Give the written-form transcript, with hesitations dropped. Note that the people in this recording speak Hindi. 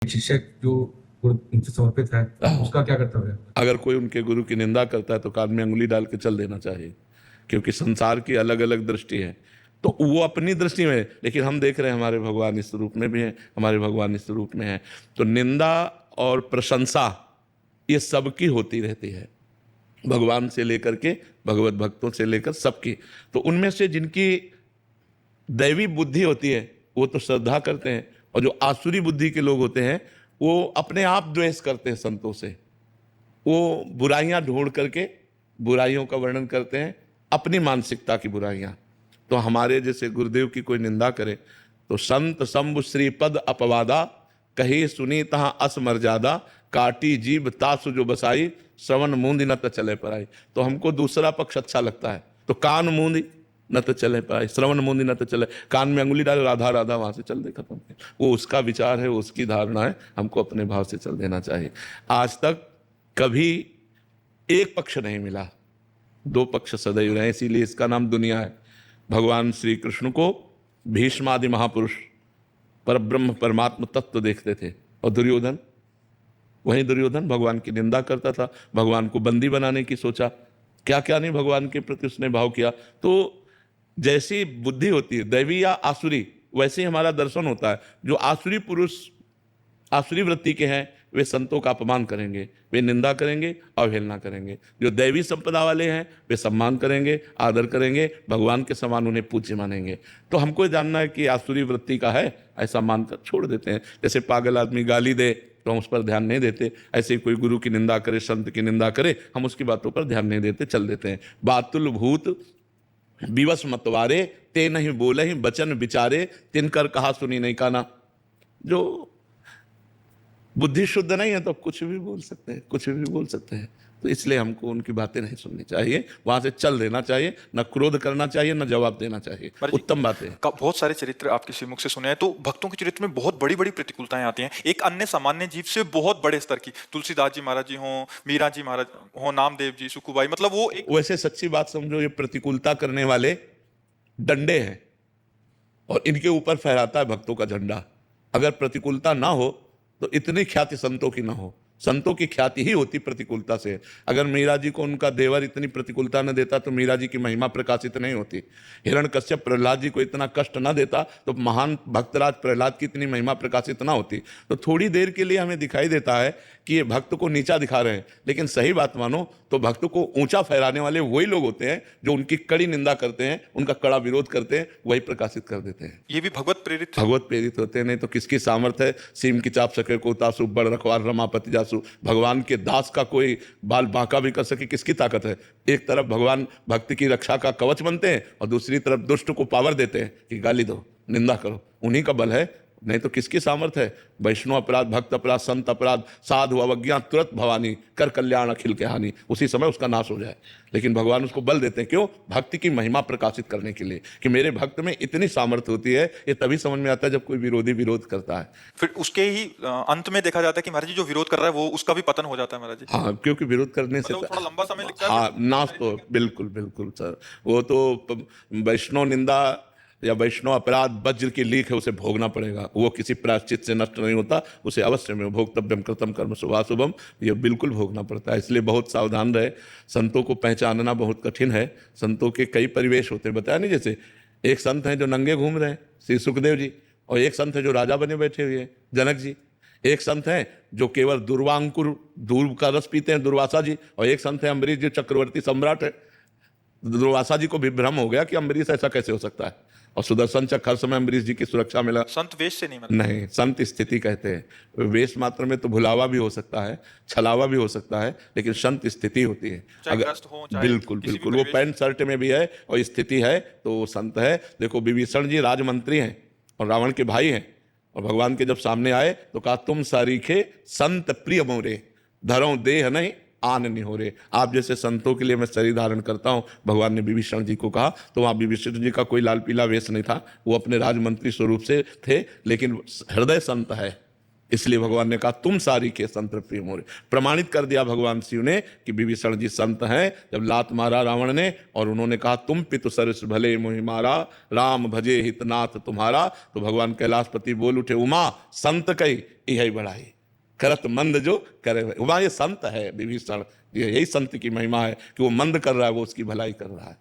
शिष्य जो उनसे समर्पित है उसका क्या कर्तव्य है? अगर कोई उनके गुरु की निंदा करता है तो कान में अंगुली डाल के चल देना चाहिए, क्योंकि संसार की अलग अलग दृष्टि है। तो वो अपनी दृष्टि में, लेकिन हम देख रहे हैं हमारे भगवान इस रूप में भी हैं, हमारे भगवान इस रूप में हैं। तो निंदा और प्रशंसा ये सबकी होती रहती है, भगवान से लेकर के भगवत भक्तों से लेकर सबकी। तो उनमें से जिनकी दैवी बुद्धि होती है वो तो श्रद्धा करते हैं, और जो आसुरी बुद्धि के लोग होते हैं वो अपने आप द्वेष करते हैं संतों से। वो बुराइयां ढूंढ करके बुराइयों का वर्णन करते हैं, अपनी मानसिकता की बुराइयां। तो हमारे जैसे गुरुदेव की कोई निंदा करे तो संत शंभु श्रीपद अपवादा, कही सुनी तहां अस मर्यादा, काटी जीभ तासु जो बसाई, श्रवण मूंदी न तो चले पर आई। तो हमको दूसरा पक्ष अच्छा लगता है, तो कान मूंदी न तो चले पाए, श्रवण मूंदी न तो चले, कान में अंगुली डाले राधा राधा, वहां से चल दे, खत्म। वो उसका विचार है, वो उसकी धारणा है, हमको अपने भाव से चल देना चाहिए। आज तक कभी एक पक्ष नहीं मिला, दो पक्ष सदैव रहे, इसीलिए इसका नाम दुनिया है। भगवान श्री कृष्ण को भीष्मादि महापुरुष परब्रह्म परमात्म तत्व देखते थे, और दुर्योधन, वहीं दुर्योधन भगवान की निंदा करता था, भगवान को बंदी बनाने की सोचा, क्या क्या नहीं भगवान के प्रति उसने भाव किया। तो जैसी बुद्धि होती है दैवी या आसुरी, वैसे ही हमारा दर्शन होता है। जो आसुरी पुरुष आसुरी वृत्ति के हैं वे संतों का अपमान करेंगे, वे निंदा करेंगे, अवहेलना करेंगे। जो दैवी संपदा वाले हैं वे सम्मान करेंगे, आदर करेंगे, भगवान के समान उन्हें पूज्य मानेंगे। तो हमको जानना है कि आसुरी वृत्ति का है, ऐसा मानकर छोड़ देते हैं। जैसे पागल आदमी गाली दे तो हम उस पर ध्यान नहीं देते, ऐसे कोई गुरु की निंदा करे, संत की निंदा करे, हम उसकी बातों पर ध्यान नहीं देते, चल देते हैं। बातुल भूत विवश मतवारे, ते नहीं बोले ही बचन विचारे, तिनकर कहा सुनी नहीं काना। जो बुद्धि शुद्ध नहीं है तो कुछ भी बोल सकते हैं, कुछ भी बोल सकते हैं। तो इसलिए हमको उनकी बातें नहीं सुननी चाहिए, वहां से चल देना चाहिए, न क्रोध करना चाहिए, न जवाब देना चाहिए। उत्तम बातें बहुत सारे चरित्र आपके श्रीमुख से सुने हैं, तो भक्तों के चरित्र में बहुत बड़ी बड़ी प्रतिकूलताएं आती हैं, एक अन्य सामान्य जीव से बहुत बड़े स्तर की। तुलसीदास जी महाराज जी हों, मीरा जी महाराज हों, नामदेव जी, सुखुबाई, मतलब वो एक वैसे सच्ची बात समझो, ये प्रतिकूलता करने वाले डंडे हैं और इनके ऊपर फहराता है भक्तों का झंडा। अगर प्रतिकूलता ना हो तो इतनी ख्याति संतों की ना हो। संतों की ख्याति ही होती प्रतिकूलता से। अगर मीरा जी को उनका देवर इतनी प्रतिकूलता न देता तो मीरा जी की महिमा प्रकाशित नहीं होती। हिरण्यकश्यप प्रहलाद जी को इतना कष्ट न देता तो महान भक्तराज प्रहलाद की इतनी महिमा प्रकाशित ना होती। तो थोड़ी देर के लिए हमें दिखाई देता है कि ये भक्त को नीचा दिखा रहे हैं, लेकिन सही बात मानो तो भक्त को ऊंचा फहराने वाले वही लोग होते हैं जो उनकी कड़ी निंदा करते हैं, उनका कड़ा विरोध करते हैं, वही प्रकाशित कर देते हैं। ये भी भगवत प्रेरित होते हैं। नहीं तो किसकी सामर्थ्य है सीम की चाप सके को तासु, बड़ रखवार रमापति जासु। भगवान के दास का कोई बाल बांका भी कर सके, किसकी ताकत है? एक तरफ भगवान भक्ति की रक्षा का कवच बनते हैं और दूसरी तरफ दुष्ट को पावर देते हैं कि गाली दो, निंदा करो, उन्हीं का बल है, नहीं तो किसकी सामर्थ्य है? वैष्णव अपराध, भक्त अपराध, संत अपराध, साधु अवज्ञा तुरंत भवानी, कर कल्याण अखिल के हानि, उसी समय उसका नाश हो जाए। लेकिन भगवान उसको बल देते हैं, क्यों? भक्ति की महिमा प्रकाशित करने के लिए, कि मेरे भक्त में इतनी सामर्थ्य होती है। ये तभी समझ में आता है जब कोई विरोधी विरोध करता है। फिर उसके ही अंत में देखा जाता है कि महाराज जी जो विरोध कर रहा है वो उसका भी पतन हो जाता है महाराज जी। हाँ, क्योंकि विरोध करने से थोड़ा लंबा समय लगता है। हाँ, नाश तो बिल्कुल बिल्कुल सर। वो तो वैष्णव निंदा या वैष्णव अपराध वज्र की लीक है, उसे भोगना पड़ेगा। वो किसी प्रायश्चित से नष्ट नहीं होता, उसे अवश्य में भोक्तव्यम कृतम कर्म शुभाशुभम, ये बिल्कुल भोगना पड़ता है। इसलिए बहुत सावधान रहे। संतों को पहचानना बहुत कठिन है। संतों के कई परिवेश होते हैं, बताया नहीं। जैसे एक संत हैं जो नंगे घूम रहे हैं, श्री सुखदेव जी, और एक संत है जो राजा बने बैठे हुए हैं, जनक जी। एक संत हैं जो केवल दुर्वांकुर दूर का रस पीते हैं, दुर्वासा जी, और एक संत है अम्बरीश जी, चक्रवर्ती सम्राट है। दुर्वासा जी को भी भ्रम हो गया कि अम्बरीश ऐसा कैसे हो सकता है, और सुदर्शन चक्र हर समय अम्बरीश जी की सुरक्षा मिला। संत वेश से नहीं, संत स्थिति कहते हैं। वेश मात्र में तो भुलावा भी हो सकता है, छलावा भी हो सकता है, लेकिन संत स्थिति होती है। अगर बिल्कुल बिल्कुल वो पैंट शर्ट में भी है और स्थिति है तो वो संत है। देखो विभीषण जी राजमंत्री हैं और रावण के भाई हैं, और भगवान के जब सामने आए तो कहा तुम सारीखे संत प्रिय मोरे, धरो देह नहीं आन नहीं हो रहे। आप जैसे संतों के लिए मैं शरीर धारण करता हूं, भगवान ने विभीषण जी को कहा। तो वहां विभीषण जी का कोई लाल पीला वेश नहीं था, वो अपने राजमंत्री स्वरूप से थे, लेकिन हृदय संत है। इसलिए भगवान ने कहा तुम सारी के संत प्रिय मोरे। प्रमाणित कर दिया भगवान शिव ने कि विभीषण जी संत हैं। जब लात मारा रावण ने और उन्होंने कहा तुम पितु सरस भले मोहि मारा, राम भजे हितनाथ तुम्हारा, तो भगवान कैलाशपति बोल उठे उमा संत कई यही बढ़ाई, करत मंद जो करे। उमा ये संत है विभीषण, यही संत की महिमा है कि वो मंद कर रहा है वो उसकी भलाई कर रहा है।